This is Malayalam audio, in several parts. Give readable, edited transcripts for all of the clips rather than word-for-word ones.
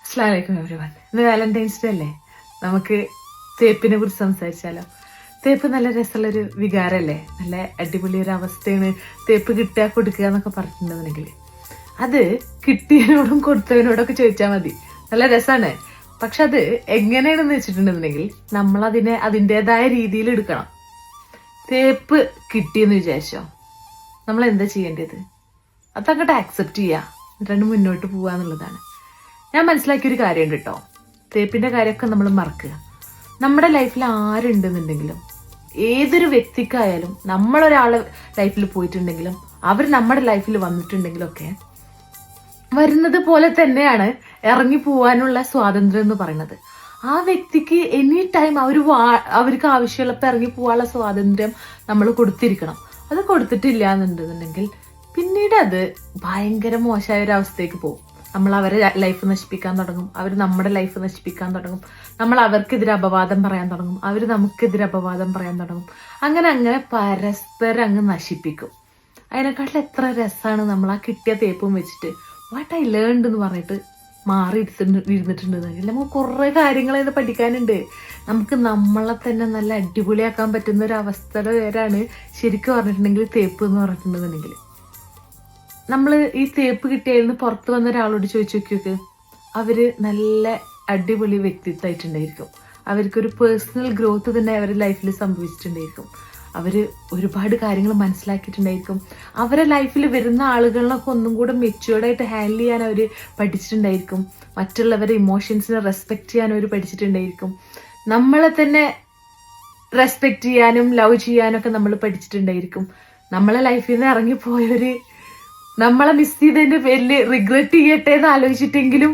അസ്സലാമു അലൈക്കും എവരിവൺ. ഇന്ന് വാലന്റൈൻസ് ഡേ അല്ലേ? നമുക്ക് തേപ്പിനെ കുറിച്ച് സംസാരിച്ചാലോ? തേപ്പ് നല്ല രസമുള്ളൊരു വികാരമല്ലേ? നല്ല അടിപൊളി ഒരു അവസ്ഥയാണ് തേപ്പ് കിട്ടുക കൊടുക്കുക എന്നൊക്കെ പറഞ്ഞിട്ടുണ്ടെന്നുണ്ടെങ്കിൽ. അത് കിട്ടിയതിനോടും കൊടുത്തതിനോടൊക്കെ ചോദിച്ചാൽ മതി, നല്ല രസമാണ്. പക്ഷെ അത് എങ്ങനെയാണെന്ന് വെച്ചിട്ടുണ്ടെന്നുണ്ടെങ്കിൽ നമ്മളതിനെ അതിൻ്റെതായ രീതിയിൽ എടുക്കണം. തേപ്പ് കിട്ടിയെന്ന് വിചാരിച്ചോ, നമ്മൾ എന്താ ചെയ്യേണ്ടത്? അതങ്ങോട്ട് ആക്സെപ്റ്റ് ചെയ്യുക, എന്നിട്ട് മുന്നോട്ട് പോവുക എന്നുള്ളതാണ്. ഞാൻ മനസ്സിലാക്കിയൊരു കാര്യമുണ്ട് കേട്ടോ, തേപ്പിന്റെ കാര്യമൊക്കെ നമ്മൾ മറക്കുക. നമ്മുടെ ലൈഫിൽ ആരുണ്ടെന്നുണ്ടെങ്കിലും, ഏതൊരു വ്യക്തിക്കായാലും, നമ്മളൊരാളെ ലൈഫിൽ പോയിട്ടുണ്ടെങ്കിലും അവർ നമ്മുടെ ലൈഫിൽ വന്നിട്ടുണ്ടെങ്കിലും ഒക്കെ വരുന്നത് പോലെ തന്നെയാണ് ഇറങ്ങി പോവാനുള്ള സ്വാതന്ത്ര്യം എന്ന് പറയുന്നത്. ആ വ്യക്തിക്ക് എനി ടൈം അവർക്ക് ആവശ്യമുള്ളപ്പോൾ ഇറങ്ങി പോകാനുള്ള സ്വാതന്ത്ര്യം നമ്മൾ കൊടുത്തിരിക്കണം. അത് കൊടുത്തിട്ടില്ല എന്നുണ്ടെന്നുണ്ടെങ്കിൽ പിന്നീട് അത് ഭയങ്കര മോശമായ ഒരു അവസ്ഥയ്ക്ക് പോകും. നമ്മൾ അവരെ ലൈഫ് നശിപ്പിക്കാൻ തുടങ്ങും, അവർ നമ്മുടെ ലൈഫ് നശിപ്പിക്കാൻ തുടങ്ങും, നമ്മൾ അവർക്കെതിരെ അപവാദം പറയാൻ തുടങ്ങും, അവർ നമുക്കെതിരെ അപവാദം പറയാൻ തുടങ്ങും. അങ്ങനെ പരസ്പരം അങ്ങ് നശിപ്പിക്കും. അതിനെക്കാട്ടിൽ എത്ര രസമാണ് നമ്മൾ ആ കിട്ടിയ തേപ്പും വെച്ചിട്ട് വാട്ട് ഐ ലേൺഡ് എന്ന് പറഞ്ഞിട്ട് മാറി ഇരുന്നിട്ടുണ്ടെങ്കിൽ നമുക്ക് കുറേ കാര്യങ്ങൾ ഇത് പഠിക്കാനുണ്ട്. നമുക്ക് നമ്മളെ തന്നെ നല്ല അടിപൊളിയാക്കാൻ പറ്റുന്ന ഒരു അവസ്ഥയുടെ പേരാണ് ശരിക്കും പറഞ്ഞിട്ടുണ്ടെങ്കിൽ തേപ്പ് എന്ന് പറഞ്ഞിട്ടുണ്ടെന്നുണ്ടെങ്കിൽ. നമ്മൾ ഈ തേപ്പ് കിട്ടിയതിൽ പുറത്ത് വന്ന ഒരാളോട് ചോദിച്ചു നോക്കിയൊക്കെ, അവര് നല്ല അടിപൊളി വ്യക്തിത്വമായിട്ടുണ്ടായിരിക്കും. അവർക്കൊരു പേഴ്സണൽ ഗ്രോത്ത് തന്നെ അവരുടെ ലൈഫിൽ സംഭവിച്ചിട്ടുണ്ടായിരിക്കും. അവര് ഒരുപാട് കാര്യങ്ങൾ മനസ്സിലാക്കിയിട്ടുണ്ടായിരിക്കും. അവരെ ലൈഫിൽ വരുന്ന ആളുകളിലൊക്കെ ഒന്നും കൂടെ മെച്യൂർഡായിട്ട് ഹാൻഡിൽ ചെയ്യാൻ അവർ പഠിച്ചിട്ടുണ്ടായിരിക്കും. മറ്റുള്ളവരെ ഇമോഷൻസിനെ റെസ്പെക്ട് ചെയ്യാൻ അവർ പഠിച്ചിട്ടുണ്ടായിരിക്കും. നമ്മളെ തന്നെ റെസ്പെക്ട് ചെയ്യാനും ലവ് ചെയ്യാനൊക്കെ നമ്മൾ പഠിച്ചിട്ടുണ്ടായിരിക്കും. നമ്മളെ ലൈഫിൽ നിന്ന് ഇറങ്ങിപ്പോയവര് നമ്മളെ മിസ് ചെയ്തതിന്റെ പേരിൽ റിഗ്രറ്റ് ചെയ്യട്ടെ എന്ന് ആലോചിച്ചിട്ടെങ്കിലും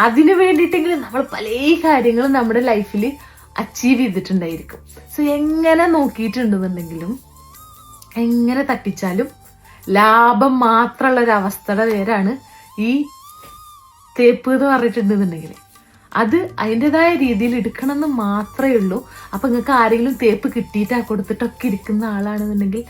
അതിനു വേണ്ടിയിട്ടെങ്കിലും നമ്മൾ പല കാര്യങ്ങളും നമ്മുടെ ലൈഫിൽ അച്ചീവ് ചെയ്തിട്ടുണ്ടായിരിക്കും. സോ എങ്ങനെ നോക്കിയിട്ടുണ്ടെന്നുണ്ടെങ്കിലും എങ്ങനെ തട്ടിച്ചാലും ലാഭം മാത്രമുള്ള ഒരു അവസ്ഥയുടെ പേരാണ് ഈ തേപ്പ് എന്ന് പറഞ്ഞിട്ടുണ്ടെന്നുണ്ടെങ്കിൽ. അത് അതിൻ്റെതായ രീതിയിൽ എടുക്കണം എന്ന് മാത്രമേ ഉള്ളൂ. അപ്പൊ നിങ്ങൾക്ക് ആരെങ്കിലും തേപ്പ് കിട്ടിയിട്ടാ കൊടുത്തിട്ടൊക്കെ ഇരിക്കുന്ന ആളാണെന്നുണ്ടെങ്കിൽ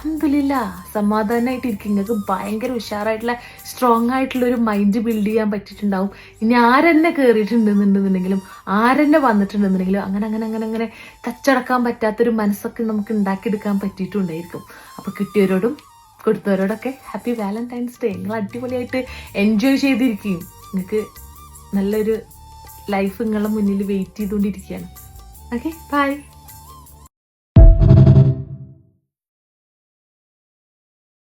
അൽഹംദുലില്ലാ, സമാധാനമായിട്ട് ഇരിക്കും. നിങ്ങൾക്ക് ഭയങ്കര ഉഷാറായിട്ടുള്ള സ്ട്രോങ് ആയിട്ടുള്ള ഒരു മൈൻഡ് ബിൽഡ് ചെയ്യാൻ പറ്റിയിട്ടുണ്ടാവും. ഇനി ആരെന്നെ കയറിയിട്ടുണ്ടെന്നുണ്ടെന്നുണ്ടെങ്കിലും ആരെന്നെ വന്നിട്ടുണ്ടെന്നുണ്ടെങ്കിലും അങ്ങനെ തച്ചടക്കാൻ പറ്റാത്തൊരു മനസ്സൊക്കെ നമുക്ക് ഉണ്ടാക്കിയെടുക്കാൻ പറ്റിയിട്ടുണ്ടായിരിക്കും. അപ്പൊ കിട്ടിയവരോടും കൊടുത്തവരോടൊക്കെ ഹാപ്പി വാലന്റൈൻസ് ഡേ. നിങ്ങൾ അടിപൊളിയായിട്ട് എൻജോയ് ചെയ്തിരിക്കും. നിങ്ങൾക്ക് നല്ലൊരു ലൈഫ് നിങ്ങളുടെ മുന്നിൽ വെയിറ്റ് ചെയ്തുകൊണ്ടിരിക്കുകയാണ്. Okay, by.